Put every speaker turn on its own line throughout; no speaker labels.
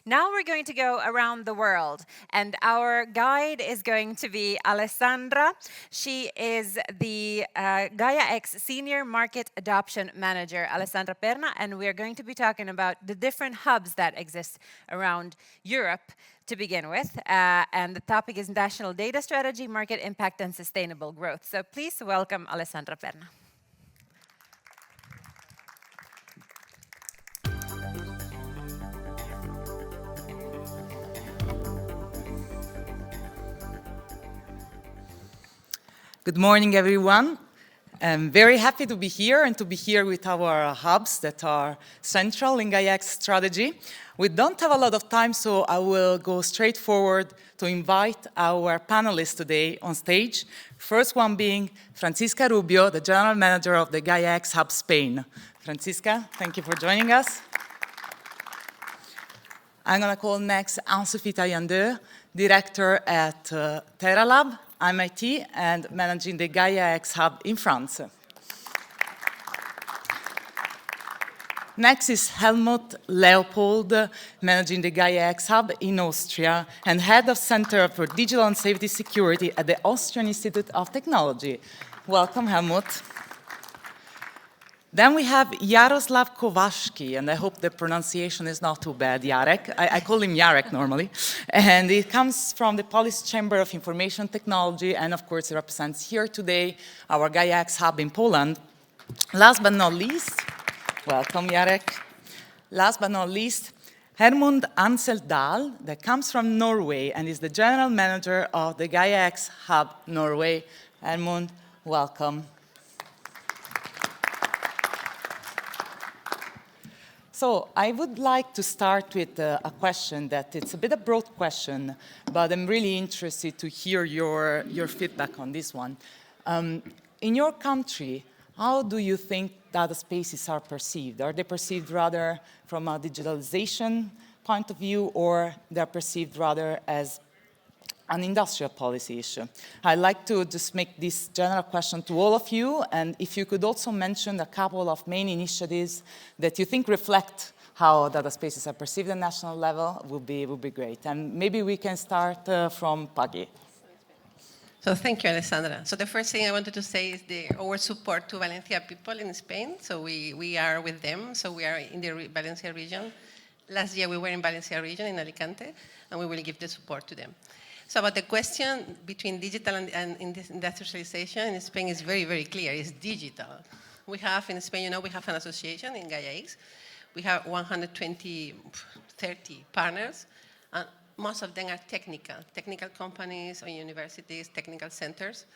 Now we're going to go around the world, and our guide is going to be Alessandra. She is the Gaia-X Senior Market Adoption Manager, Alessandra Perna, and we're going to be talking about the different hubs that exist around Europe to begin with. And the topic is National Data Strategy, Market Impact, and Sustainable Growth. So please welcome Alessandra Perna.
Good morning, everyone. I'm very happy to be here and to be here with our hubs that are central in Gaia-X strategy. We don't have a lot of time, so I will go straight forward to invite our panelists today on stage. First one being Francisca Rubio, the General Manager of the Gaia-X Hub Spain. Francisca, thank you for joining us. I'm going to call next Anne-Sophie Taillandeux, Director at TerraLab, MIT, and managing the Gaia-X Hub in France. Next is Helmut Leopold, managing the Gaia-X Hub in Austria and head of Center for Digital and Safety Security at the Austrian Institute of Technology. Welcome, Helmut. Then we have Jaroslav Kovački, and I hope the pronunciation is not too bad, Jarek. I call him Jarek normally. And he comes from the Polish Chamber of Information Technology, and of course he represents here today our Gaia-X Hub in Poland. Last but not least, welcome Jarek. Last but not least, Hermund Anseldal, that comes from Norway and is the General Manager of the Gaia-X Hub Norway. Hermund, welcome. So I would like to start with a question that it's a bit a broad question, but I'm really interested to hear your feedback on this one. In your country, how do you think data spaces are perceived? Are they perceived rather from a digitalization point of view, or they're perceived rather as an industrial policy issue? I'd like to just make this general question to all of you, and if you could also mention a couple of main initiatives that you think reflect how data spaces are perceived at national level would be great. And maybe we can start from Paggy.
So thank you, Alessandra. So the first thing I wanted to say is our support to Valencia people in Spain. So we are with them. So we are in the Valencia region. Last year we were in Valencia region in Alicante, and we will give the support to them. So about the question between digital and industrialization in Spain is very, very clear. It's digital. We have in Spain, we have an association in Gaia-X. We have 30 partners, and most of them are technical companies or universities, technical centers.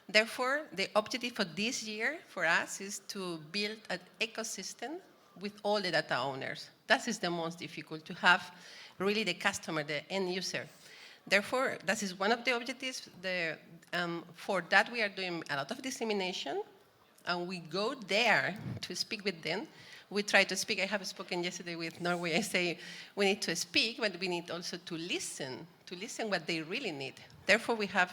Therefore, the objective for this year for us is to build an ecosystem with all the data owners. That is the most difficult, to have really the customer, the end user. Therefore, that is one of the objectives. For that, we are doing a lot of dissemination, and we go there to speak with them. We try to speak. I have spoken yesterday with Norway. I say we need to speak, but we need also to listen what they really need. Therefore, we have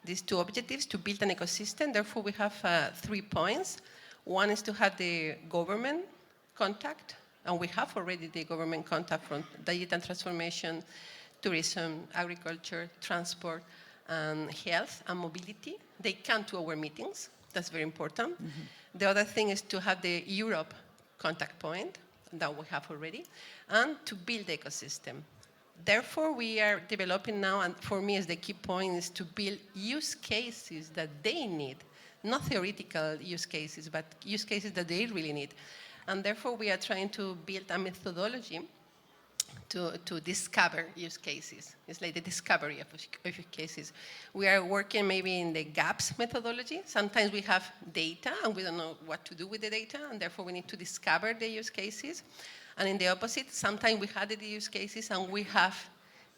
these two objectives to build an ecosystem. Therefore, we have 3 points. One is to have the government contact, and we have already the government contact from digital transformation, tourism, agriculture, transport, and health and mobility. They come to our meetings. That's very important. Mm-hmm. The other thing is to have the Europe contact point that we have already, and to build the ecosystem. Therefore, we are developing now, and for me, the key point is to build use cases that they need, not theoretical use cases, but use cases that they really need. And therefore, we are trying to build a methodology to discover use cases. It's like the discovery of use cases. We are working maybe in the gaps methodology. Sometimes we have data and we don't know what to do with the data, and therefore we need to discover the use cases. And in the opposite, sometimes we had the use cases and we have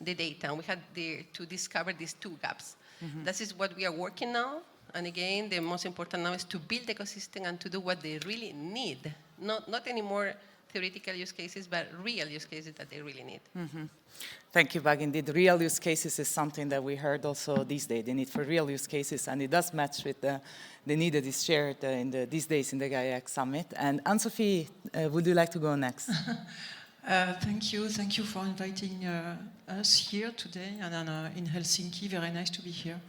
the data, and we had to discover these two gaps. Mm-hmm. This is what we are working now. And again, the most important now is to build the ecosystem and to do what they really need. Not anymore theoretical use cases, but real use cases that they really need.
Mm-hmm. Thank you, Bag. Indeed, real use cases is something that we heard also these days, the need for real use cases, and it does match with the need that is shared these days in the Gaia-X Summit. And Anne-Sophie, would you like to go next?
Thank you. Thank you for inviting us here today and in Helsinki. Very nice to be here.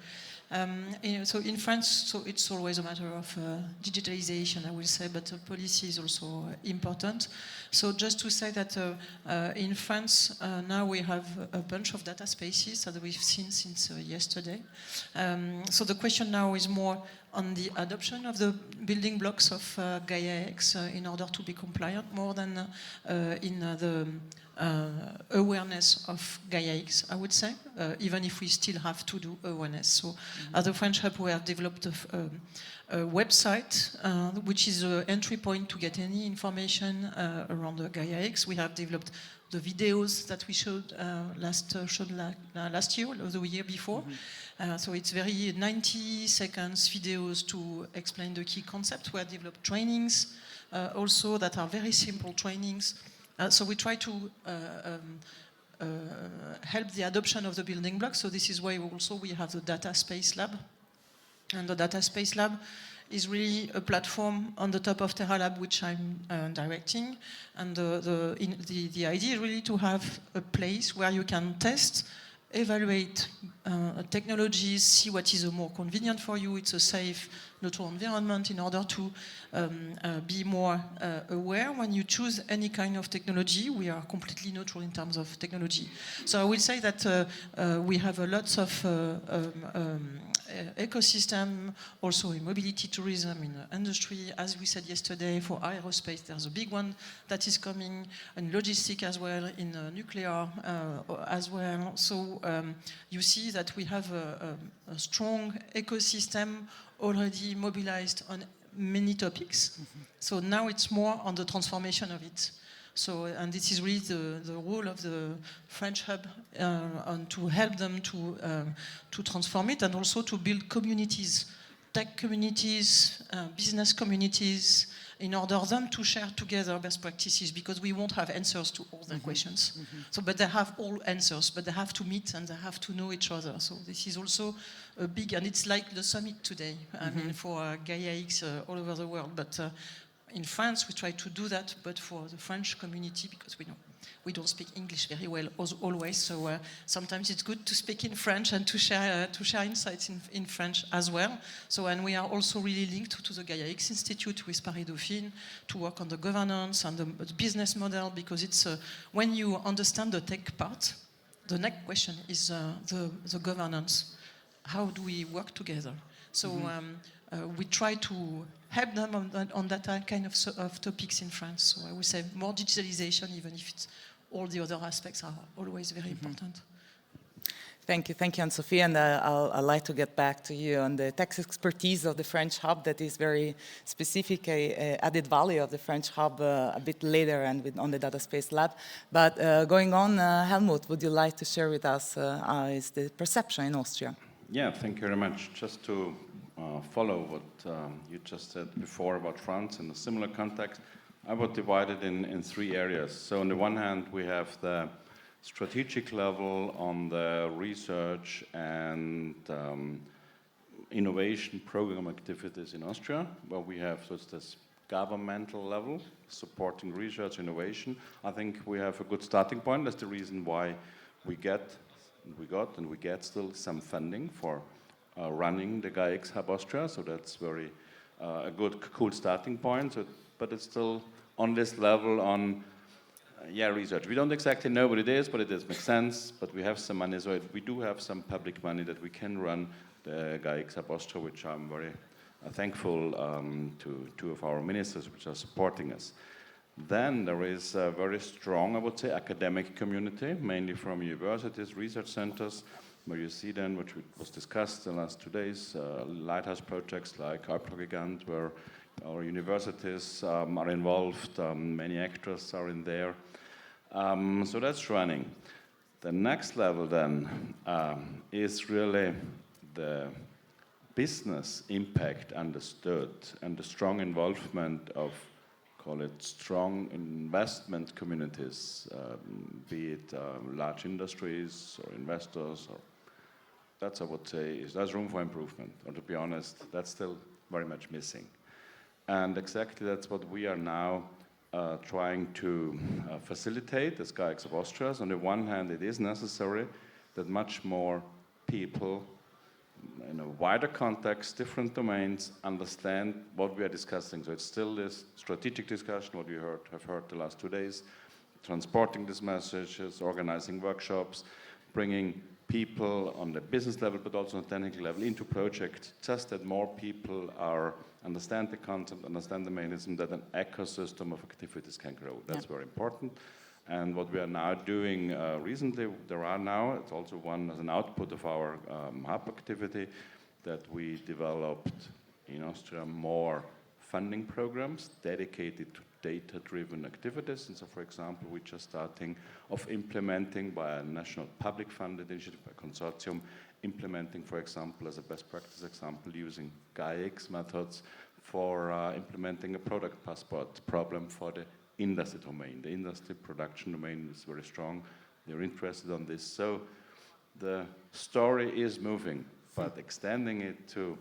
So in France, so it's always a matter of digitalization, I will say, but policy is also important. So just to say that in France, now we have a bunch of data spaces that we've seen since yesterday. So the question now is more on the adoption of the building blocks of Gaia-X in order to be compliant, more than in the awareness of Gaia-X, I would say, even if we still have to do awareness. So at the French Hub, we have developed a website, which is an entry point to get any information around the Gaia-X. We have developed the videos that we showed last year or the year before. So it's very 90 seconds videos to explain the key concepts. We have developed trainings also that are very simple trainings. So we try to help the adoption of the building blocks. So this is why we have the Data Space Lab. And the Data Space Lab is really a platform on the top of Terra Lab, which I'm directing. And the idea is really to have a place where you can test, evaluate technologies, see what is more convenient for you. It's a safe, neutral environment in order to be more aware when you choose any kind of technology. We are completely neutral in terms of technology. So I will say that we have a lots of ecosystem, also in mobility tourism, in industry. As we said yesterday, for aerospace, there's a big one that is coming, in logistics as well, in nuclear as well. So you see that we have a strong ecosystem already mobilized on many topics. So now it's more on the transformation of it. So, and this is really the role of the French Hub to help them to transform it and also to build communities, tech communities, business communities, in order for them to share together best practices, because we won't have answers to all the questions. So, but they have all answers, but they have to meet and they have to know each other. So this is also a big, and it's like the summit today, I mean, for Gaia-X all over the world. But in France, we try to do that, but for the French community, because we don't speak English very well always, so sometimes it's good to speak in French and to share insights in French as well. So, and we are also really linked to the Gaia-X Institute with Paris Dauphine to work on the governance and the business model, because it's when you understand the tech part, the next question is the governance. How do we work together? So we try to help them on that kind of topics in France. So I would say more digitalization, even if all the other aspects are always very important.
Thank you, Anne-Sophie, and I'd like to get back to you on the tech expertise of the French Hub that is very specific, added value of the French Hub a bit later and on the Data Space Lab. But going on, Helmut, would you like to share with us how is the perception in Austria?
Yeah, thank you very much. Just to follow what you just said before about France in a similar context, I would divide it in three areas. So on the one hand, we have the strategic level on the research and innovation program activities in Austria, where we have this governmental level supporting research innovation. I think we have a good starting point. That's the reason why we got and we get still some funding for running the Gaia-X Hub Austria, so that's very a good, cool starting point. So, but it's still on this level on research. We don't exactly know what it is, but it does make sense. But we have some money, so we do have some public money that we can run the Gaia-X Hub Austria, which I'm very thankful to two of our ministers which are supporting us. Then there is a very strong, I would say, academic community, mainly from universities, research centers, where you see then, which was discussed in the last 2 days, lighthouse projects like Gigant, where our universities are involved, many actors are in there. So that's running. The next level then is really the business impact understood and the strong involvement of, call it, strong investment communities, be it large industries or investors, or that's, I would say, there's room for improvement. Or to be honest, that's still very much missing. And exactly that's what we are now trying to facilitate as Gaia-X of Austria. So on the one hand, it is necessary that much more people in a wider context, different domains, understand what we are discussing. So it's still this strategic discussion, what we have heard the last 2 days, transporting these messages, organizing workshops, bringing people on the business level, but also on the technical level into projects, just that more people understand the concept, understand the mechanism, that an ecosystem of activities can grow. That's very important. And what we are now doing recently, it's also one as an output of our hub activity, that we developed in Austria more funding programs dedicated to data-driven activities. And so, for example, we're just starting of implementing by a national public funded initiative, by consortium, implementing, for example, as a best practice example, using Gaia-X methods for implementing a product passport problem for the industry domain. The industry production domain is very strong. They're interested on this. So the story is moving, but extending it to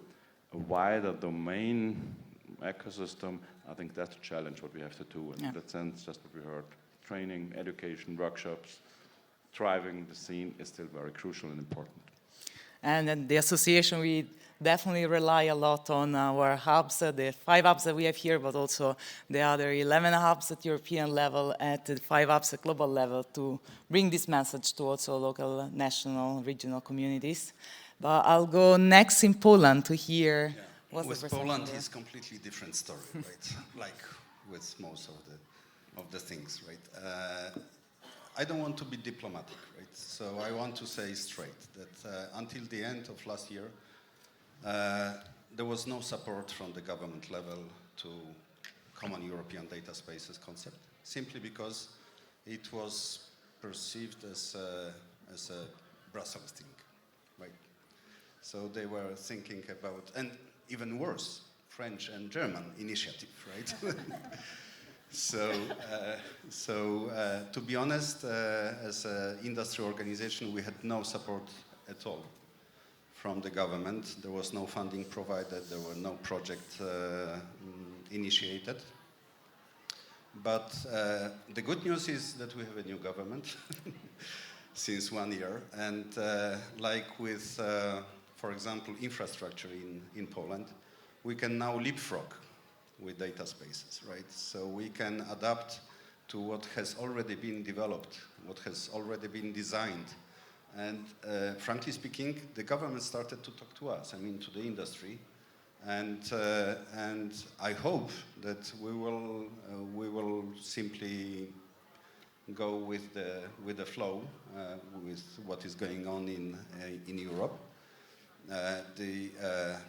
a wider domain ecosystem, I think that's a challenge what we have to do. And in that sense, just what we heard, training, education, workshops, driving the scene is still very crucial and important.
And at the association, we definitely rely a lot on our hubs, the 5 hubs that we have here, but also the other 11 hubs at European level, at the 5 hubs at global level, to bring this message to also local, national, regional communities. But I'll go next in Poland to hear what's the perception
Poland
there.
is completely different story, right? Like with most of the things, right? I don't want to be diplomatic, right? So I want to say straight that until the end of last year, there was no support from the government level to common European data spaces concept, simply because it was perceived as a Brussels thing, right? So they were thinking about, and even worse, French and German initiative, right? So to be honest, as an industry organization, we had no support at all from the government. There was no funding provided. There were no project initiated. But the good news is that we have a new government since 1 year. And like with, for example, infrastructure in Poland, we can now leapfrog with data spaces, right? So we can adapt to what has already been developed, what has already been designed. And frankly speaking, the government started to talk to us, I mean, to the industry. And I hope that we will simply go with the flow with what is going on in Europe.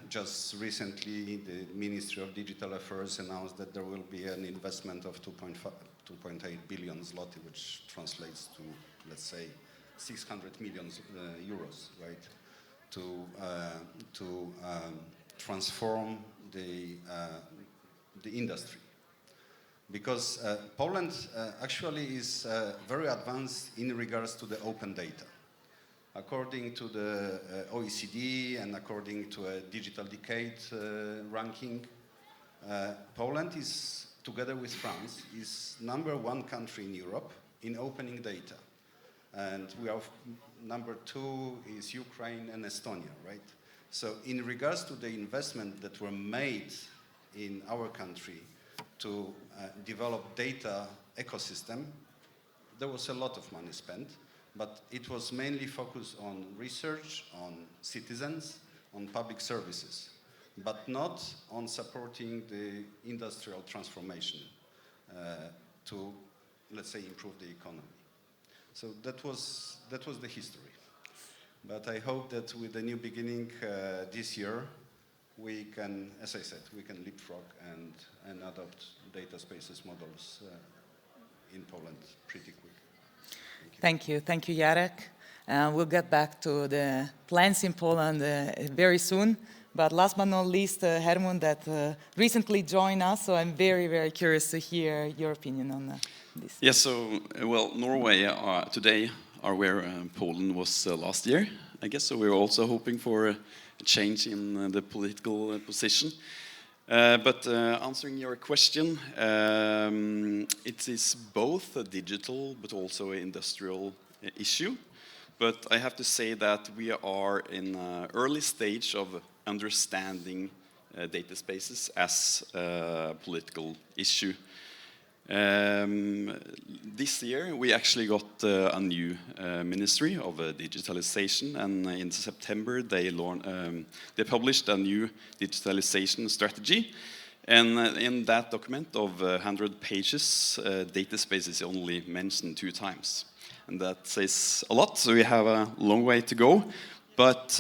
Just recently, the Ministry of Digital Affairs announced that there will be an investment of 2.8 billion zloty, which translates to, let's say, 600 million euros, right, to transform the industry. Because Poland actually is very advanced in regards to the open data. According to the OECD and according to a Digital Decade ranking, Poland is, together with France, is #1 country in Europe in opening data. And we are #2 is Ukraine and Estonia, right? So in regards to the investment that were made in our country to develop data ecosystem, there was a lot of money spent, but it was mainly focused on research, on citizens, on public services, but not on supporting the industrial transformation to, let's say, improve the economy. So that was the history. But I hope that with the new beginning this year, we can, as I said, we can leapfrog and adopt data spaces models in Poland pretty quick.
Thank you, Jarek. We'll get back to the plans in Poland very soon. But last but not least, Herman, that recently joined us, so I'm very, very curious to hear your opinion on this.
Yes, so, well, Norway today are where Poland was last year, I guess, so we're also hoping for a change in the political position. But answering your question, it is both a digital but also an industrial issue. But I have to say that we are in an early stage of understanding data spaces as a political issue. This year we actually got a new Ministry of Digitalization, and in September they published a new digitalization strategy. And in that document of 100 pages, data space is only mentioned 2 times. And that says a lot, so we have a long way to go. But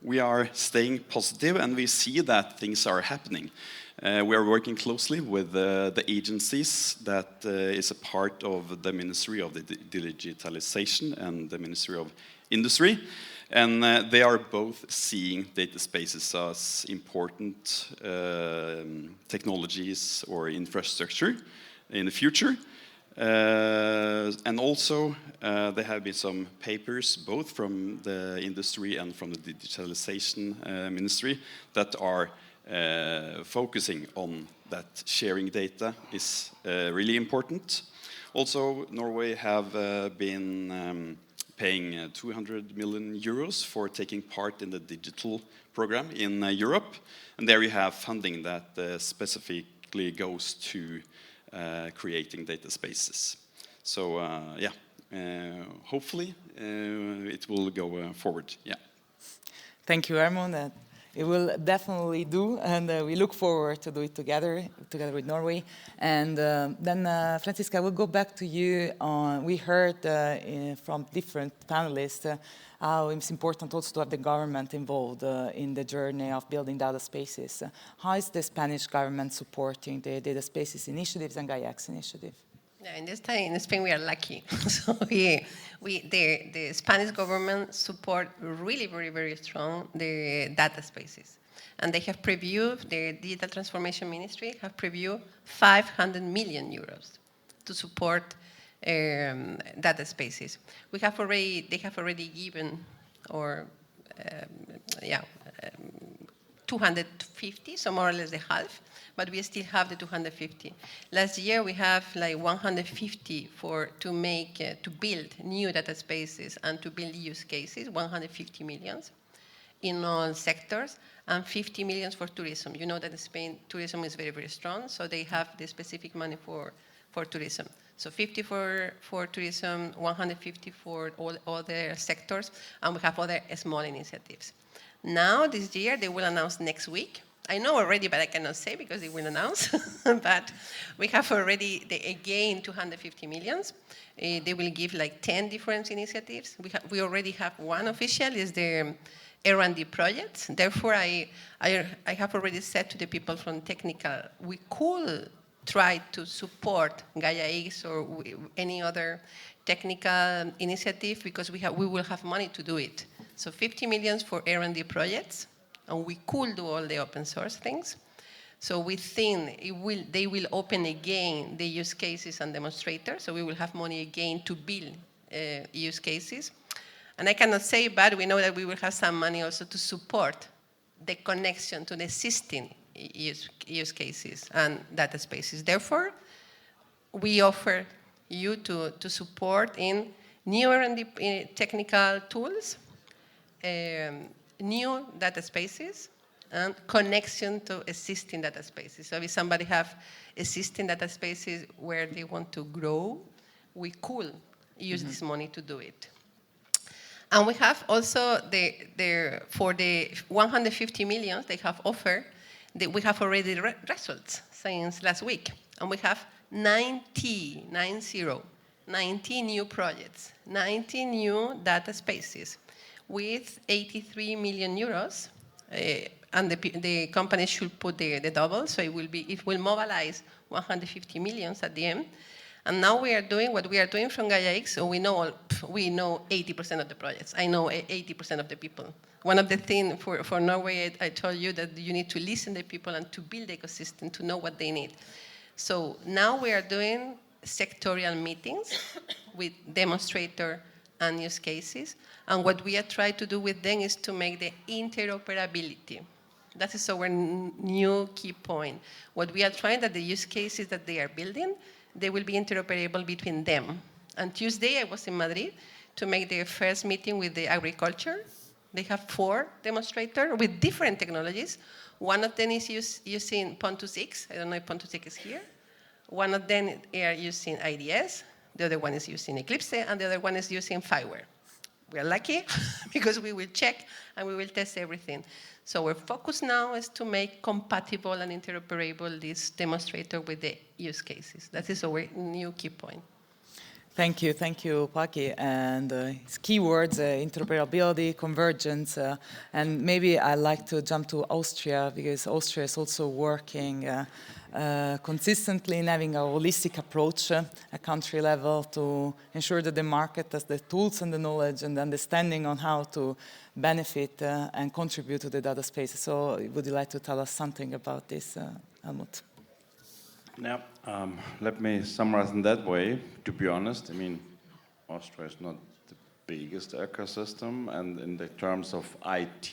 we are staying positive, and we see that things are happening. We are working closely with the agencies that is a part of the Ministry of Digitalization and the Ministry of Industry. And they are both seeing data spaces as important technologies or infrastructure in the future. And also, there have been some papers, both from the industry and from the digitalization ministry, that are focusing on that sharing data is really important. Also, Norway have been paying 200 million euros for taking part in the digital program in Europe. And there you have funding that specifically goes to creating data spaces. So yeah, hopefully it will go forward. Yeah.
Thank you, Herman. It will definitely do, and we look forward to do it together with Norway. And then, Franziska, I will go back to you. We heard from different panelists how it's important also to have the government involved in the journey of building data spaces. How is the Spanish government supporting the data spaces initiatives and Gaia-X initiative?
Yeah, in this time in Spain we are lucky. So the Spanish government support really very strong the data spaces, and they have previewed, the Digital Transformation Ministry have previewed 500 million euros to support data spaces. They have already given, or 250, so more or less the half, but we still have the 250. Last year we have like 150 to build new data spaces and to build use cases, 150 millions in all sectors, and 50 millions for tourism. You know that in Spain tourism is very strong, so they have the specific money for tourism. So 50 for tourism, 150 for all other sectors, and we have other small initiatives. Now, this year, they will announce next week. I know already, but I cannot say because they will announce. But we have already, again, 250 millions. They will give like 10 different initiatives. We already have one official, is the R&D project. Therefore, I have already said to the people from technical, we could try to support Gaia-X or any other technical initiative because we will have money to do it. So 50 millions for R&D projects, and we could do all the open source things. So we think they will open again the use cases and demonstrators, so we will have money again to build use cases. And I cannot say, but we know that we will have some money also to support the connection to the existing use cases and data spaces. Therefore, we offer you to support in new R&D technical tools, new data spaces, and connection to existing data spaces. So if somebody have existing data spaces where they want to grow, we could use this money to do it. And we have also for the 150 million they have offered, we have already results since last week, and we have 90 new projects, 90 new data spaces with 83 million euros, and the company should put the double, so it will mobilize 150 millions at the end. And now we are doing what we are doing from Gaia-X, so we know 80% of the projects. I know 80% of the people. One of the things for Norway, I told you that you need to listen to people and to build the ecosystem, to know what they need. So now we are doing sectorial meetings with demonstrator and use cases. And what we are trying to do with them is to make the interoperability That is our new key point. What we are trying, that the use cases that they are building, they will be interoperable between them. And Tuesday, I was in Madrid to make their first meeting with the agriculture. They have 4 demonstrators with different technologies. One of them is using Pontus X. I don't know if Pontus X is here. One of them are using IDS. The other one is using Eclipse, and the other one is using Fireware. We are lucky because we will check and we will test everything. So our focus now is to make compatible and interoperable this demonstrator with the use cases. That is our new key point.
Thank you, Paki. And it's keywords, interoperability, convergence, and maybe I'd like to jump to Austria, because Austria is also working consistently in having a holistic approach at country level to ensure that the market has the tools and the knowledge and the understanding on how to benefit and contribute to the data space. So would you like to tell us something about this, Helmut?
Now, let me summarize in that way. To be honest, I mean, Austria is not the biggest ecosystem, and in the terms of IT,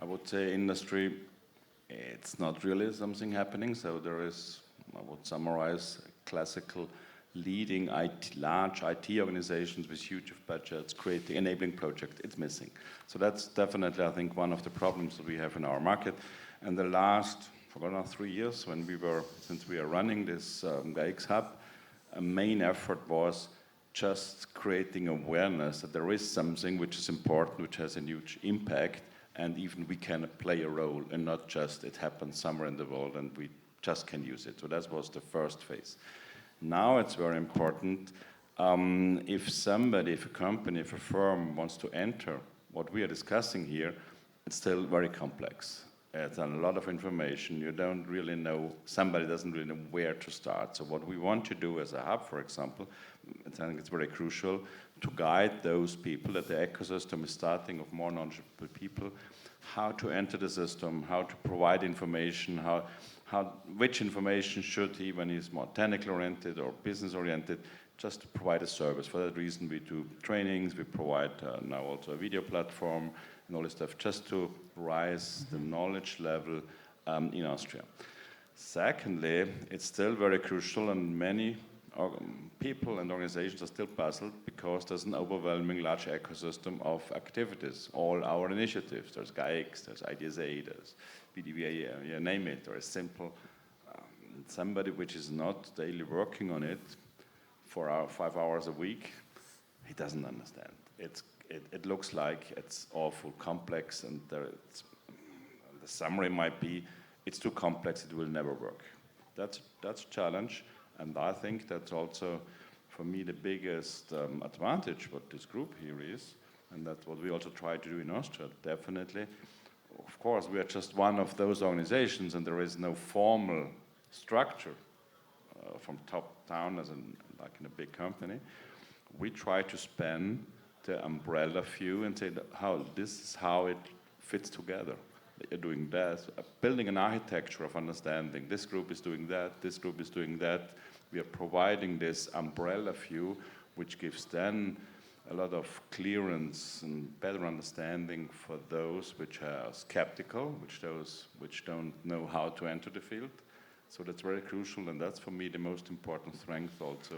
I would say industry, it's not really something happening. So there is, I would summarize, classical leading large IT organizations with huge budgets, creating enabling projects. It's missing. So that's definitely, I think, one of the problems that we have in our market. And the last, for now 3 years, since we are running this Gaia-X hub, a main effort was just creating awareness that there is something which is important, which has a huge impact, and even we can play a role, and not just it happens somewhere in the world and we just can use it. So that was the first phase. Now it's very important, if a company, if a firm wants to enter what we are discussing here, it's still very complex. It's a lot of information. You don't really know, somebody doesn't really know where to start. So what we want to do as a hub, for example, I think it's very crucial to guide those people that the ecosystem is starting of more knowledgeable people, how to enter the system, how to provide information, which information should he, when he's more technical oriented or business oriented, just to provide a service. For that reason, we do trainings, we provide now also a video platform and all this stuff, just to rise the knowledge level in Austria. Secondly, it's still very crucial, and many people and organizations are still puzzled because there's an overwhelming large ecosystem of activities, all our initiatives. There's Gaia-X, there's IDSA, there's BDVA, you name it, or a simple, somebody which is not daily working on it for 5 hours a week, he doesn't understand. It looks like it's awful complex, and the summary might be, it's too complex, it will never work. That's a challenge. And I think that's also, for me, the biggest advantage what this group here is, and that's what we also try to do in Austria, definitely. Of course, we are just one of those organizations, and there is no formal structure from top down, like in a big company. We try to span the umbrella view and say this is how it fits together. You're doing that, building an architecture of understanding. This group is doing that, this group is doing that. We are providing this umbrella view, which gives then a lot of clearance and better understanding for those which are skeptical, which don't know how to enter the field. So that's very crucial, and that's for me the most important strength also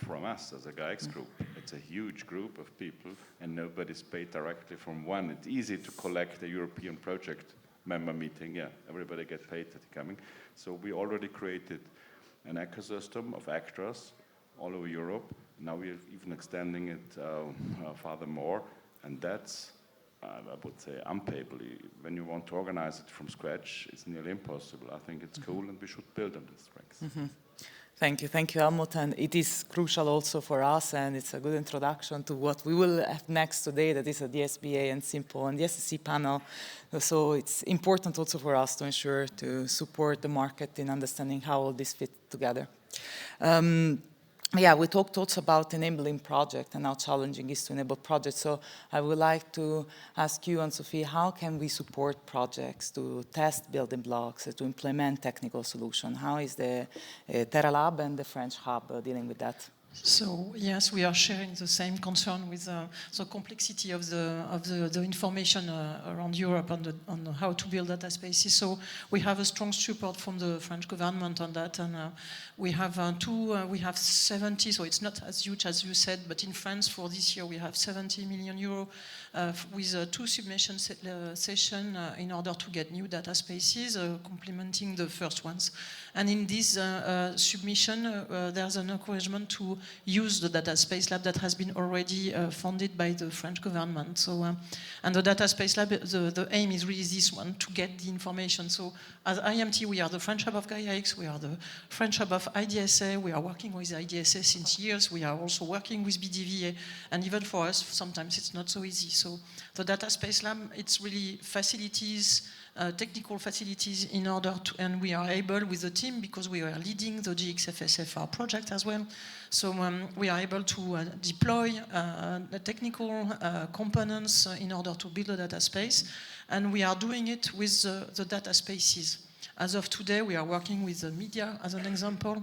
from us as a Gaia-X group. It's a huge group of people, and nobody's paid directly from one. It's easy to collect a European project member meeting. Yeah, everybody gets paid at the coming. So we already created an ecosystem of actors all over Europe. Now we are even extending it furthermore, and that's, I would say, unpayable. When you want to organize it from scratch, it's nearly impossible. I think it's cool, and we should build on these strengths.
Mm-hmm. Thank you, Helmut. And it is crucial also for us, and it's a good introduction to what we will have next today, that is the SBA and Simple and the SSC panel. So it's important also for us to ensure to support the market in understanding how all this fits together. Yeah, we talked also about enabling projects and how challenging it is to enable projects. So I would like to ask you and Sophie, how can we support projects to test building blocks, to implement technical solutions? How is the Terra Lab and the French hub dealing with that?
So yes, we are sharing the same concern with the complexity of the information around Europe on how to build data spaces. So we have a strong support from the French government on that, and we have we have 70. So it's not as huge as you said, but in France for this year we have 70 million euro with 2 submission sessions in order to get new data spaces, complementing the first ones. And in this submission, there's an encouragement to use the data space lab that has been already funded by the French government. So, and the data space lab, the aim is really this one, to get the information. So as IMT, we are the French hub of Gaia-X, we are the French hub of IDSA, we are working with IDSA since years, we are also working with BDVA, and even for us, sometimes it's not so easy. So the data space lab, it's really facilities, technical facilities in order to, and we are able with the team, because we are leading the GXFSFR project as well. So we are able to deploy the technical components in order to build a data space, and we are doing it with the data spaces. As of today, we are working with the media as an example.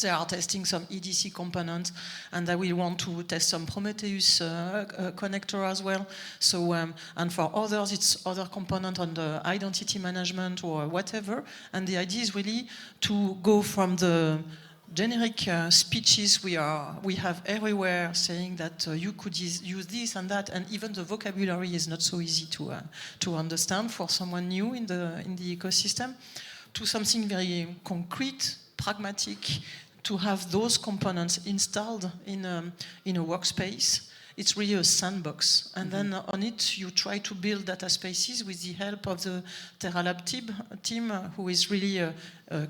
They are testing some EDC components, and they will want to test some Prometheus connector as well. So, and for others, it's other component on the identity management or whatever. And the idea is really to go from the generic speeches we have everywhere, saying that you could use this and that, and even the vocabulary is not so easy to understand for someone new in the ecosystem, to something very concrete, pragmatic, to have those components installed in a workspace. It's really a sandbox. And then on it, you try to build data spaces with the help of the TerraLab team, who is really a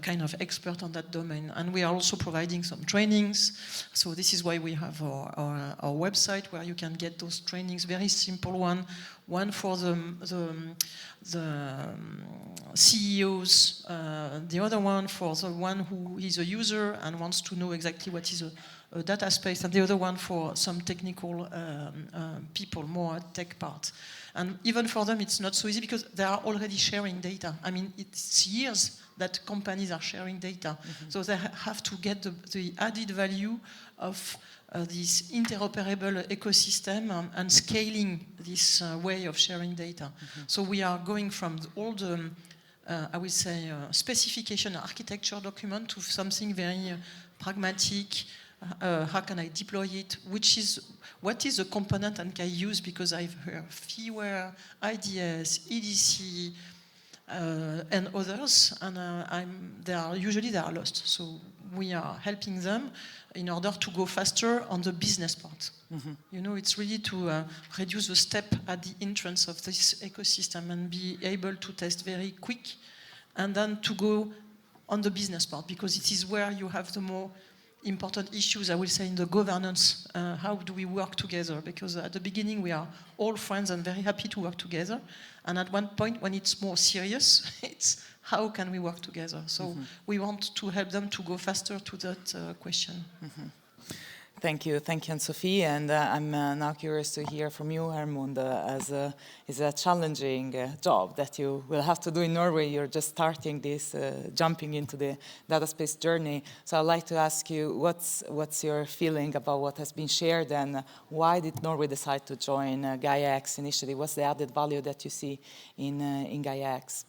kind of expert on that domain. And we are also providing some trainings. So this is why we have our website, where you can get those trainings, very simple one for the CEOs, the other one for the one who is a user and wants to know exactly what is a data space, and the other one for some technical people, more tech part. And even for them, it's not so easy, because they are already sharing data. I mean, it's years that companies are sharing data. So they have to get the added value of this interoperable ecosystem and scaling this way of sharing data. So we are going from all the, I would say, specification architecture document to something very pragmatic. How can I deploy it? What is a component and can I use? Because I've heard Feeware, IDS, EDC, and others, and they are lost. So we are helping them in order to go faster on the business part. You know, it's really to reduce the step at the entrance of this ecosystem and be able to test very quick, and then to go on the business part, because it is where you have the more important issues, I will say, in the governance. How do we work together? Because at the beginning, we are all friends and very happy to work together. And at one point, when it's more serious, it's how can we work together? So we want to help them to go faster to that question.
Thank you, Anne-Sophie, and I'm now curious to hear from you, Hermund, as it's a challenging job that you will have to do in Norway. You're just starting this, jumping into the data space journey. So I'd like to ask you, what's your feeling about what has been shared, and why did Norway decide to join Gaia-X initiative? What's the added value that you see in Gaia-X?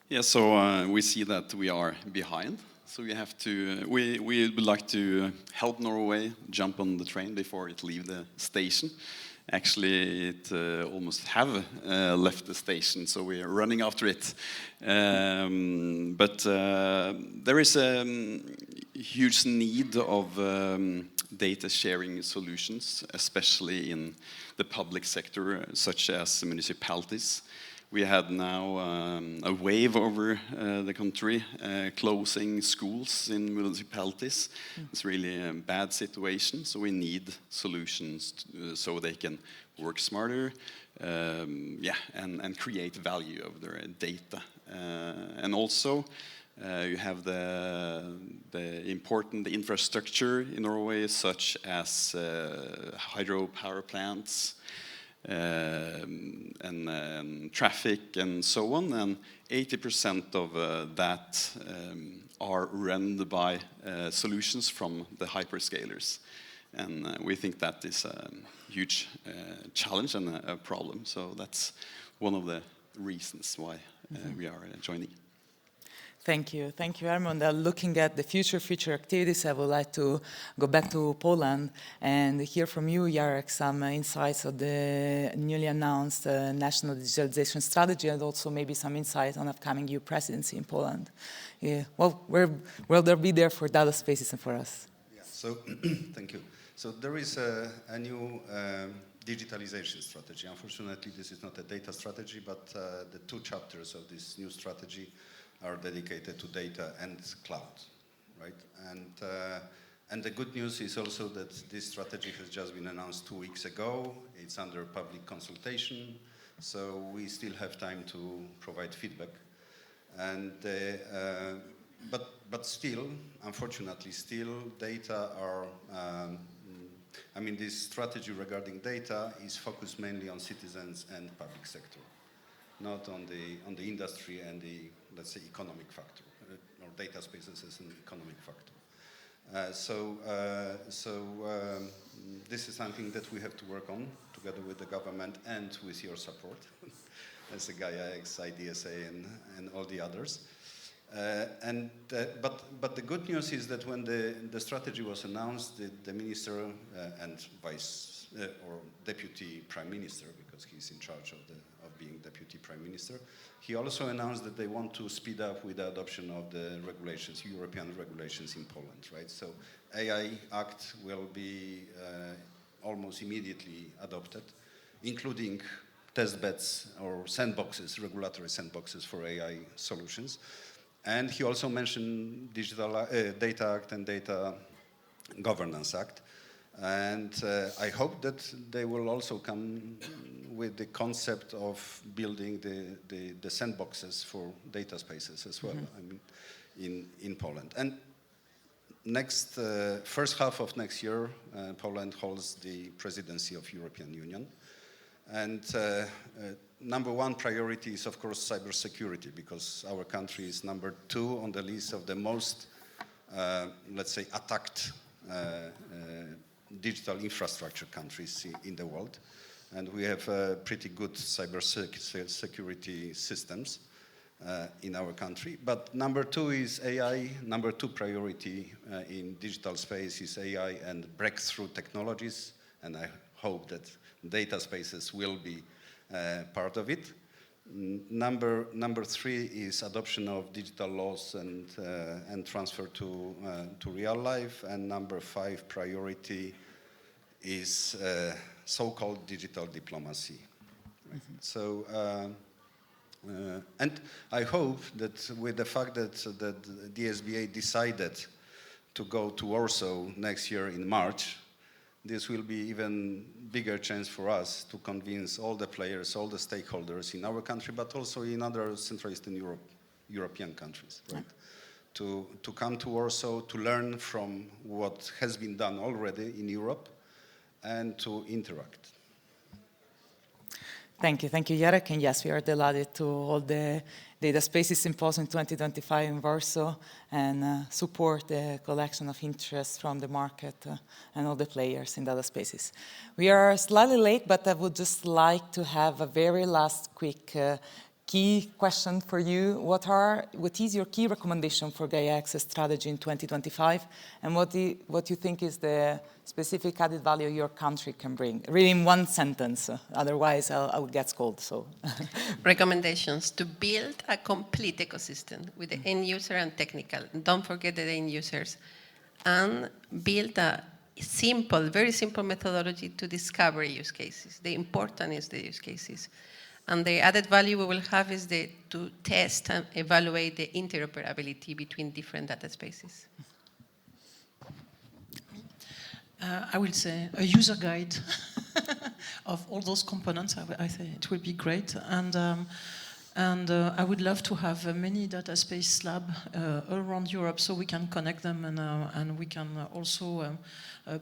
Yeah, so we see that we are behind. So we have to. We would like to help Norway jump on the train before it leaves the station. Actually, it almost have left the station, so we are running after it. But there is a huge need of data sharing solutions, especially in the public sector, such as municipalities. We had now a wave over the country, closing schools in municipalities. It's really a bad situation, so we need solutions so they can work smarter, and create value of their data. And also, you have the important infrastructure in Norway, such as hydropower plants, and traffic and so on, and 80% of that are run by solutions from the hyperscalers. And we think that is a huge challenge and a problem. So that's one of the reasons why we are joining.
Thank you, Herman. Looking at the future activities, I would like to go back to Poland and hear from you, Jarek, some insights of the newly announced national digitalization strategy, and also maybe some insight on upcoming EU presidency in Poland. Well, where will there be there for data spaces and for us?
Yeah, so thank you. So there is a new digitalization strategy. Unfortunately, this is not a data strategy, but the 2 chapters of this new strategy are dedicated to data and cloud, right? And the good news is also that this strategy has just been announced 2 weeks ago. It's under public consultation, so we still have time to provide feedback. And but still, unfortunately, data are. I mean, this strategy regarding data is focused mainly on citizens and public sector, not on the industry and the, let's say, economic factor, or data spaces as an economic factor. This is something that we have to work on together with the government and with your support, as the Gaia-X, IDSA, and all the others. But the good news is that when the strategy was announced, the minister and vice or deputy prime minister, because he's in charge of being deputy prime minister, he also announced that they want to speed up with the adoption of the regulations, European regulations in Poland, right? So AI Act will be almost immediately adopted, including test beds or sandboxes, regulatory sandboxes for AI solutions. And he also mentioned Digital Data Act and Data Governance Act. And I hope that they will also come with the concept of building the sandboxes for data spaces as well, I mean, in Poland. And first half of next year, Poland holds the presidency of European Union. And number 1 priority is, of course, cybersecurity, because our country is number 2 on the list of the most, let's say, attacked digital infrastructure countries in the world. And we have pretty good cybersecurity systems in our country. But number 2 is AI. Number 2 priority in digital space is AI and breakthrough technologies. And I hope that data spaces will be part of it. Number 3 is adoption of digital laws and transfer to real life. And number 5 priority is so-called digital diplomacy. Right? So, and I hope that with the fact that the DSBA decided to go to Warsaw next year in March, this will be even bigger chance for us to convince all the players, all the stakeholders in our country, but also in other Central Eastern European countries, right? To come to Warsaw, to learn from what has been done already in Europe, and to interact.
Thank you, Jarek. And yes, we are delighted to hold the Data Spaces Symposium 2025 in Warsaw and support the collection of interest from the market and all the players in data spaces. We are slightly late, but I would just like to have a very last quick key question for you. What is your key recommendation for Gaia-X strategy in 2025? And what you think is the specific added value your country can bring? Really in 1 sentence, otherwise I would get scolded. So.
Recommendations: to build a complete ecosystem with the end user and technical. Don't forget the end users. And build a very simple methodology to discover use cases. The important is the use cases. And the added value we will have is to test and evaluate the interoperability between different data spaces.
I will say a user guide of all those components. I think it will be great. And And I would love to have many data space labs all around Europe so we can connect them and we can also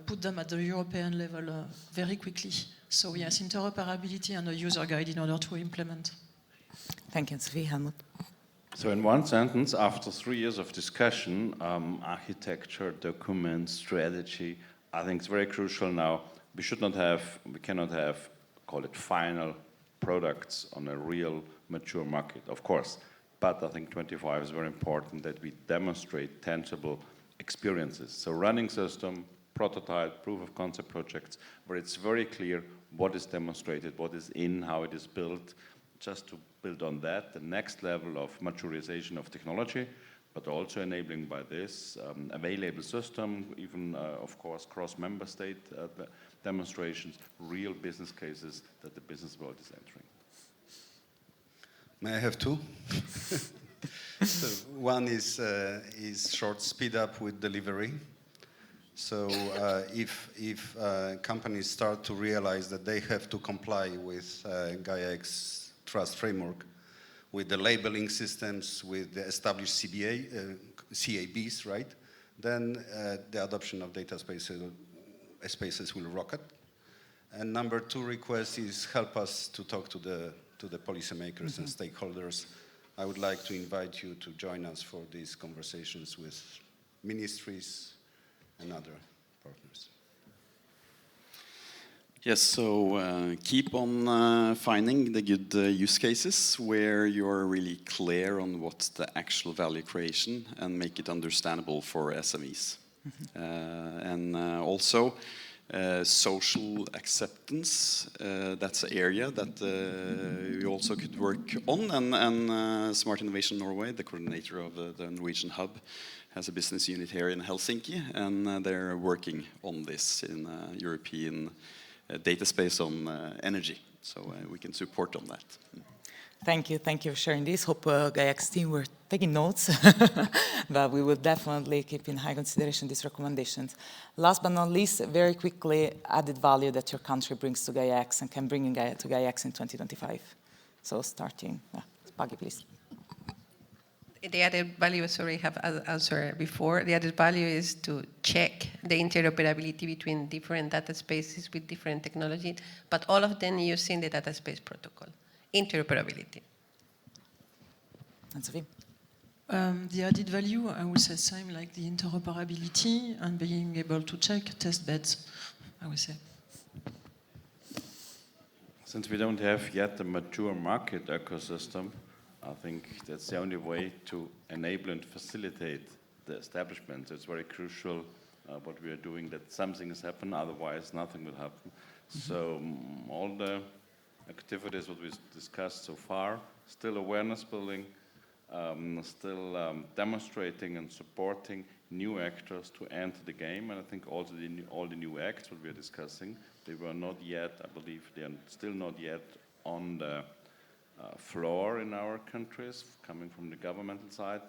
put them at the European level very quickly. So yes, interoperability and a user guide in order to implement.
Thank you, Sophie. Helmut.
So in one sentence, after 3 years of discussion, architecture, document, strategy, I think it's very crucial now. We cannot have, call it final products on a real mature market, of course. But I think 25 is very important that we demonstrate tangible experiences. So running system, prototype, proof of concept projects, where it's very clear what is demonstrated, what is in, how it is built, just to build on that, the next level of maturization of technology, but also enabling by this available system, even, of course, cross-member state demonstrations, real business cases that the business world is entering.
May I have two? So one is short speed up with delivery. So if companies start to realize that they have to comply with Gaia-X trust framework, with the labeling systems, with the established CABs, right? Then the adoption of data spaces will rocket. And number two request is help us to talk to the policymakers and stakeholders. I would like to invite you to join us for these conversations with ministries and other partners.
Yes, so keep on finding the good use cases where you're really clear on what's the actual value creation and make it understandable for SMEs. And also social acceptance, that's an area that you also could work on. And Smart Innovation Norway, the coordinator of the Norwegian hub, has a business unit here in Helsinki, and they're working on this in European data space on energy, so we can support on that.
Thank you for sharing this. Hope Gaia-X team were taking notes, but we will definitely keep in high consideration these recommendations. Last but not least, very quickly, added value that your country brings to Gaia-X and can bring to Gaia-X in 2025. So starting, Pagi, please.
The added value, sorry, I have answered before. The added value is to check the interoperability between different data spaces with different technology, but all of them using the data space protocol. Interoperability.
And Sophie?
The added value, I would say same like the interoperability and being able to check test beds, I would say.
Since we don't have yet a mature market ecosystem, I think that's the only way to enable and facilitate the establishment. So it's very crucial what we are doing, that something has happened, otherwise nothing will happen. So all the activities that we discussed so far, still awareness building, still demonstrating and supporting new actors to enter the game. And I think also all the new acts that we are discussing, they were not yet, I believe they are still not yet on the floor in our countries, coming from the governmental side.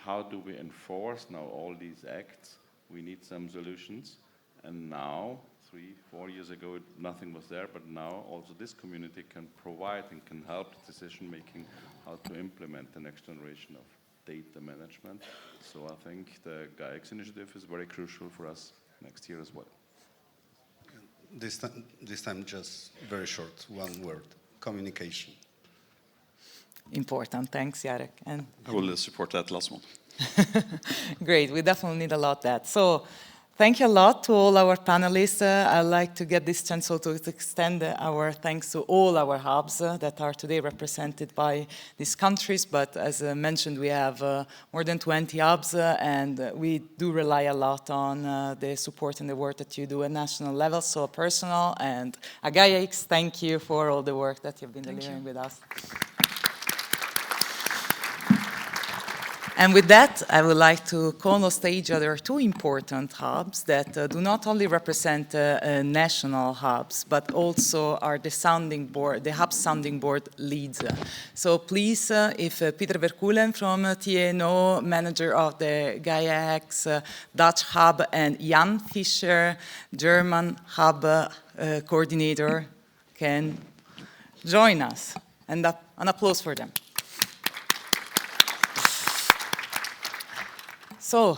How do we enforce now all these acts? We need some solutions. And now, 3-4 years ago, nothing was there, but now also this community can provide and can help the decision making how to implement the next generation of data management. So I think the Gaia-X initiative is very crucial for us next year as well.
This time just very short, one word, communication.
Important, thanks, Jarek. And
I will support that last one.
great, we definitely need a lot of that. So thank you a lot to all our panelists. I'd like to get this chance to extend our thanks to all our hubs that are today represented by these countries. But as mentioned, we have more than 20 hubs, and we do rely a lot on the support and the work that you do at national level. So personal and Gaia-X, thank you for all the work that you've been delivering with us. And with that, I would like to call on stage there are two important hubs that do not only represent national hubs, but also are the sounding board, the hub sounding board leads. So please, if Peter Verkulen from TNO, manager of the Gaia-X Dutch hub, and Jan Fischer, German hub coordinator, can join us. And an applause for them. So,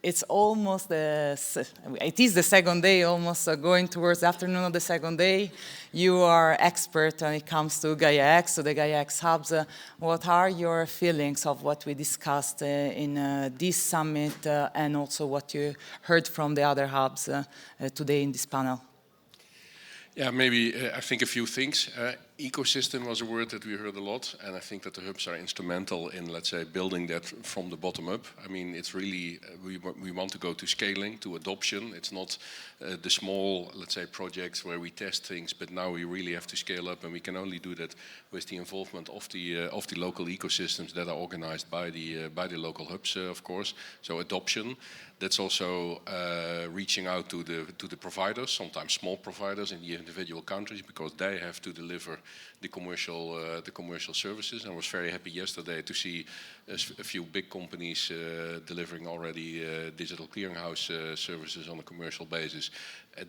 it's almost it is the second day, almost going towards the afternoon of the second day. You are expert when it comes to Gaia-X, so the Gaia-X hubs. What are your feelings of what we discussed in this summit and also what you heard from the other hubs today in this panel?
Yeah, maybe I think a few things. Ecosystem was a word that we heard a lot, and I think that the hubs are instrumental in, let's say, building that from the bottom up. I mean, it's really, we want to go to scaling, to adoption. It's not the small, let's say, projects where we test things, but now we really have to scale up, and we can only do that with the involvement of the local ecosystems that are organized by the local hubs, of course. So adoption. That's also reaching out to the providers, sometimes small providers in the individual countries, because they have to deliver the commercial services. And I was very happy yesterday to see a few big companies delivering already digital clearinghouse services on a commercial basis.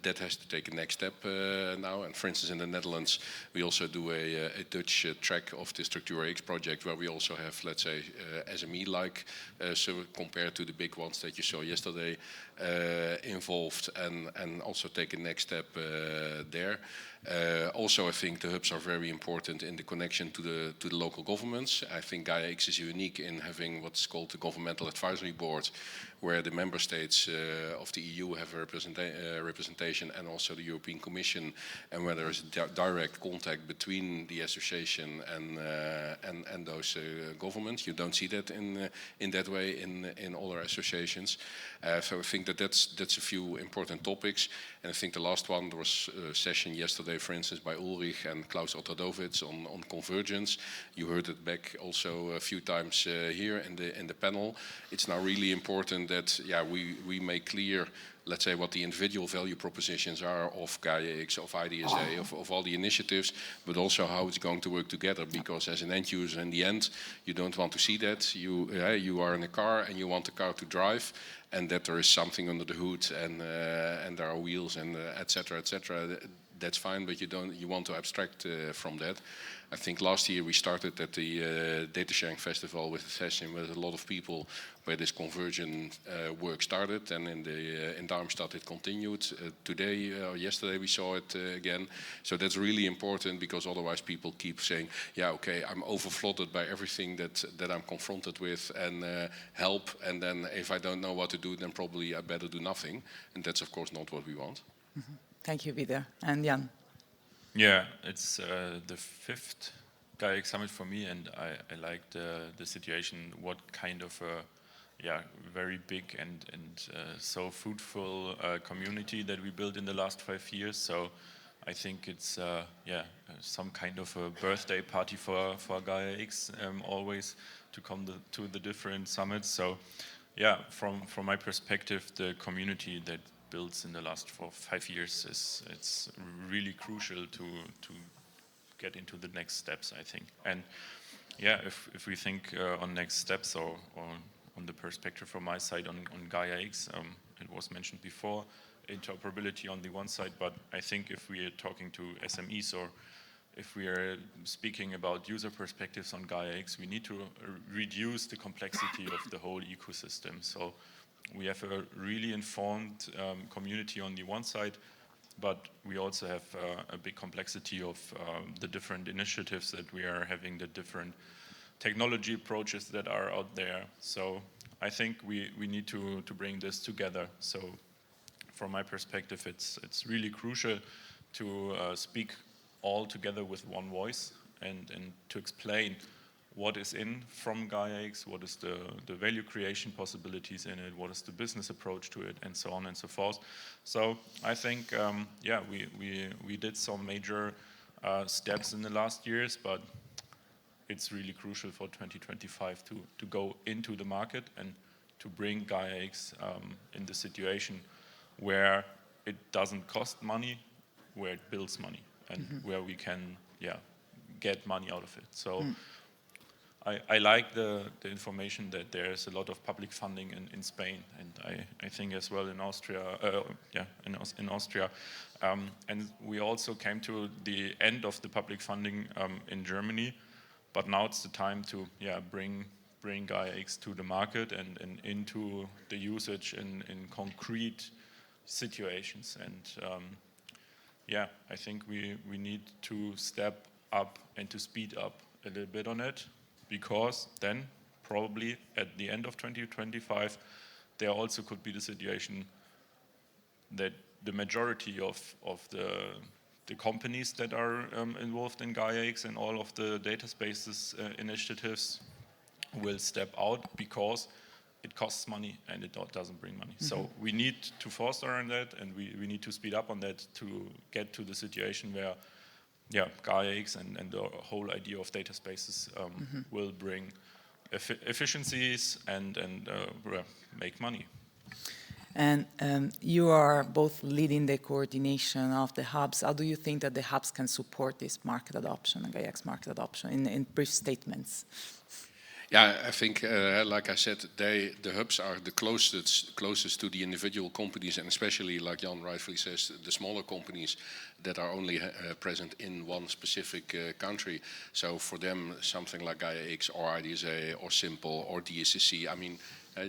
That has to take a next step now. And for instance, in the Netherlands, we also do a Dutch track of the Structure-X project, where we also have, let's say, SME-like compared to the big ones that you saw yesterday involved, and also take a next step there. Also, I think the hubs are very important in the connection to the local governments. I think Gaia-X is unique in having what's called the Governmental Advisory Board, where the member states of the EU have a representation, and also the European Commission, and where there is direct contact between the association and those governments. You don't see that in that way in other associations. So I think that's a few important topics. And I think the last one, there was a session yesterday, for instance, by Ulrich and Klaus Otterdowitz on convergence. You heard it back also a few times here in the panel. It's now really important that we make clear, let's say, what the individual value propositions are of Gaia-X, of IDSA, of all the initiatives, but also how it's going to work together. Because as an end user, in the end, you don't want to see that. You are in a car and you want the car to drive, and that there is something under the hood, and there are wheels, and etc. etc. That's fine, but you want to abstract from that. I think last year we started at the Data Sharing Festival with a session with a lot of people where this conversion work started, and in Darmstadt it continued. Today or yesterday we saw it again. So that's really important, because otherwise people keep saying, yeah, okay, I'm overflooded by everything that I'm confronted with, and help, and then if I don't know what to do, then probably I better do nothing. And that's of course not what we want.
Mm-hmm. Thank you, Vida. And Jan?
Yeah, it's the fifth Gaia-X Summit for me, and I like the situation, what kind of very big and so fruitful community that we built in the last 5 years. So I think it's some kind of a birthday party for Gaia-X, always to come to the different summits. So yeah, from my perspective, the community that builds in the last 5 years it's really crucial to get into the next steps, I think. And yeah, if we think on next steps, or on the perspective from my side on Gaia-X, it was mentioned before, interoperability on the one side, but I think if we are talking to SMEs, or if we are speaking about user perspectives on Gaia-X, we need to reduce the complexity of the whole ecosystem. So we have a really informed community on the one side, but we also have a big complexity of the different initiatives that we are having, the different technology approaches that are out there. So I think we need to bring this together. So from my perspective, it's really crucial to speak all together with one voice, and to explain what is in from Gaia-X, what is the value creation possibilities in it, what is the business approach to it, and so on and so forth. So I think, we did some major steps in the last years, but it's really crucial for 2025 to go into the market and to bring Gaia-X in the situation where it doesn't cost money, where it builds money, and where we can get money out of it. So I like the information that there's a lot of public funding in Spain, and I think as well in Austria, in Austria. And we also came to the end of the public funding in Germany, but now it's the time to bring Gaia-X to the market and into the usage in concrete situations. And I think we need to step up and to speed up a little bit on it, because then probably at the end of 2025 there also could be the situation that the majority of the companies that are involved in Gaia-X and all of the data spaces initiatives will step out because it costs money and it doesn't bring money. So we need to foster on that, and we need to speed up on that to get to the situation where Gaia-X and the whole idea of data spaces will bring efficiencies and make money.
And you are both leading the coordination of the hubs. How do you think that the hubs can support this market adoption, Gaia-X market adoption, in brief statements?
Yeah, I think, like I said, the hubs are the closest to the individual companies, and especially, like Jan rightfully says, the smaller companies that are only present in one specific country. So for them, something like Gaia-X or IDSA or Simple or DSCC, I mean,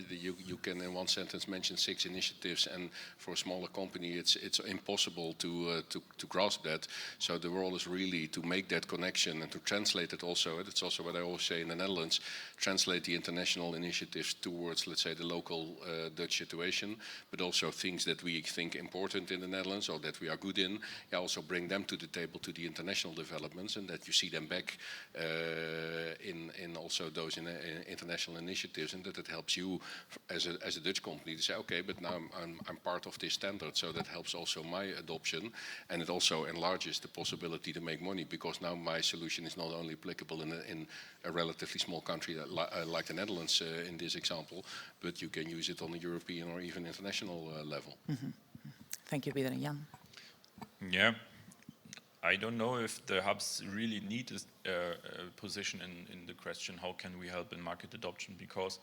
you can in one sentence mention 6 initiatives, and for a smaller company it's impossible to grasp that. So the role is really to make that connection and to translate it also. That's also what I always say in the Netherlands, translate the international initiatives towards, let's say, the local Dutch situation, but also things that we think important in the Netherlands or that we are good in. Also bring them to the table, to the international developments, and that you see them back in also those international initiatives, and that it helps you as a Dutch company to say, okay, but now I'm part of this standard, so that helps also my adoption, and it also enlarges the possibility to make money, because now my solution is not only applicable in a relatively small country like the Netherlands in this example, but you can use it on a European or even international level.
Thank you, Peter and Jan.
Yeah, I don't know if the hubs really need a position in the question, how can we help in market adoption, because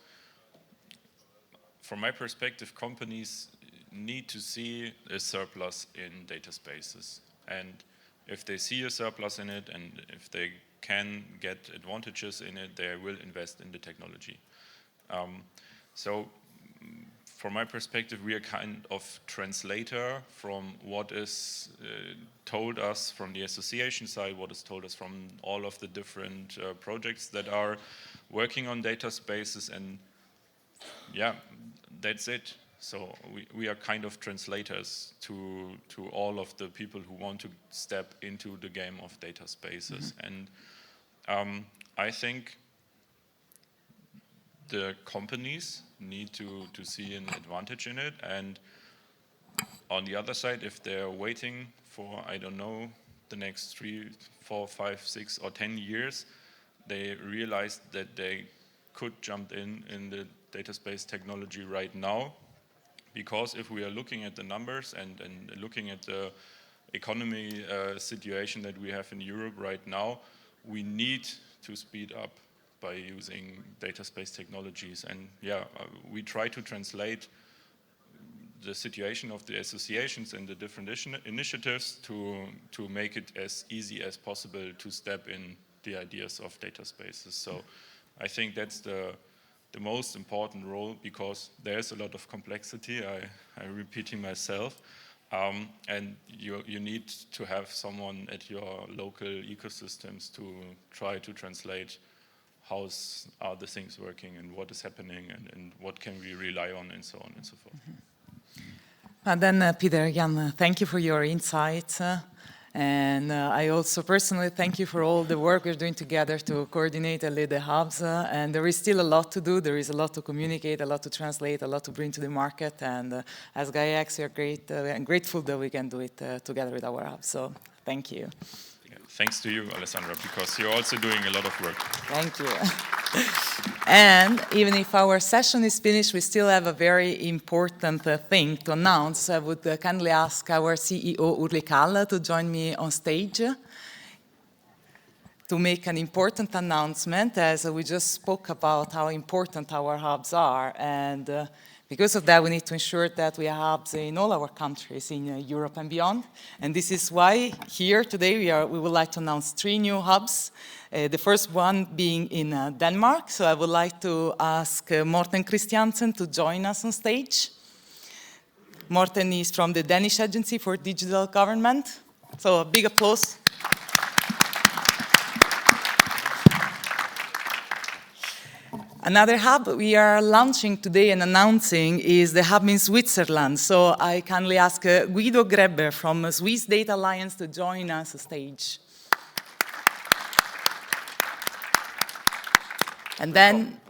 from my perspective, companies need to see a surplus in data spaces. And if they see a surplus in it, and if they can get advantages in it, they will invest in the technology. So from my perspective, we are kind of translator from what is told us from the association side, what is told us from all of the different projects that are working on data spaces, and that's it. So we are kind of translators to all of the people who want to step into the game of data spaces. And I think the companies need to see an advantage in it. And on the other side, if they're waiting for, I don't know, the next 3, 4, 5, 6 or 10 years, they realize that they could jump in the data space technology right now. Because if we are looking at the numbers and looking at the economy situation that we have in Europe right now, we need to speed up by using data space technologies. And we try to translate the situation of the associations and the different initiatives to make it as easy as possible to step in the ideas of data spaces. So I think that's the most important role, because there's a lot of complexity. I'm repeating myself. And you need to have someone at your local ecosystems to try to translate how are the things working and what is happening and what can we rely on and so on and so forth.
And then Peter, Jan, thank you for your insights. And I also personally thank you for all the work we're doing together to coordinate and lead the hubs. And there is still a lot to do. There is a lot to communicate, a lot to translate, a lot to bring to the market. And as Gaia-X, we are grateful that we can do it together with our hubs. So thank you.
Thanks to you, Alessandra, because you're also doing a lot of work.
Thank you. And even if our session is finished, we still have a very important thing to announce. I would kindly ask our CEO, Urli Kalla, to join me on stage to make an important announcement, as we just spoke about how important our hubs are. And because of that, we need to ensure that we have hubs in all our countries in Europe and beyond. And this is why here today we would like to announce 3 new hubs. The first one being in Denmark. So I would like to ask Morten Christiansen to join us on stage. Morten is from the Danish Agency for Digital Government. So a big applause. Another hub we are launching today and announcing is the hub in Switzerland. So I kindly ask Guido Grebber from Swiss Data Alliance to join us on stage. And then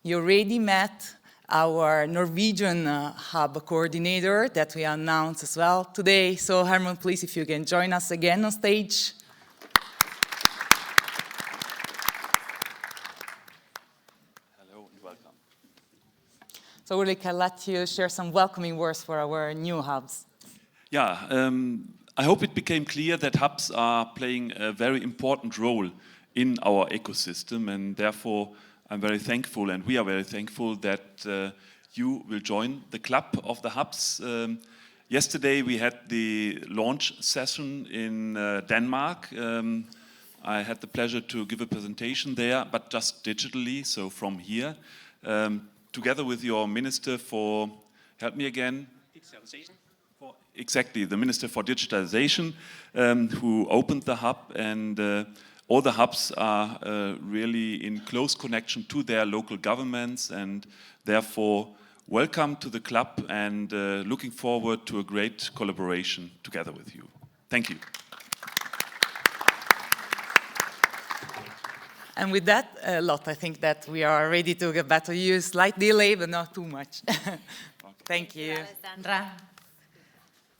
you already met our Norwegian hub coordinator that we announced as well today. So Herman, please, if you can join us again on stage.
Hello and welcome.
So Ulrich, I'll let you share some welcoming words for our new hubs.
Yeah, I hope it became clear that hubs are playing a very important role in our ecosystem, and therefore I'm very thankful, and we are very thankful that you will join the club of the hubs. Yesterday we had the launch session in Denmark. I had the pleasure to give a presentation there, but just digitally, so from here, together with your minister for, help me again? Digitalization. Exactly, the Minister for Digitalization, who opened the hub, and all the hubs are really in close connection to their local governments, and therefore welcome to the club, and looking forward to a great collaboration together with you. Thank you.
And with that, Lotte, I think that we are ready to get back to you. Slight delay, but not too much. Thank you.
Alessandra.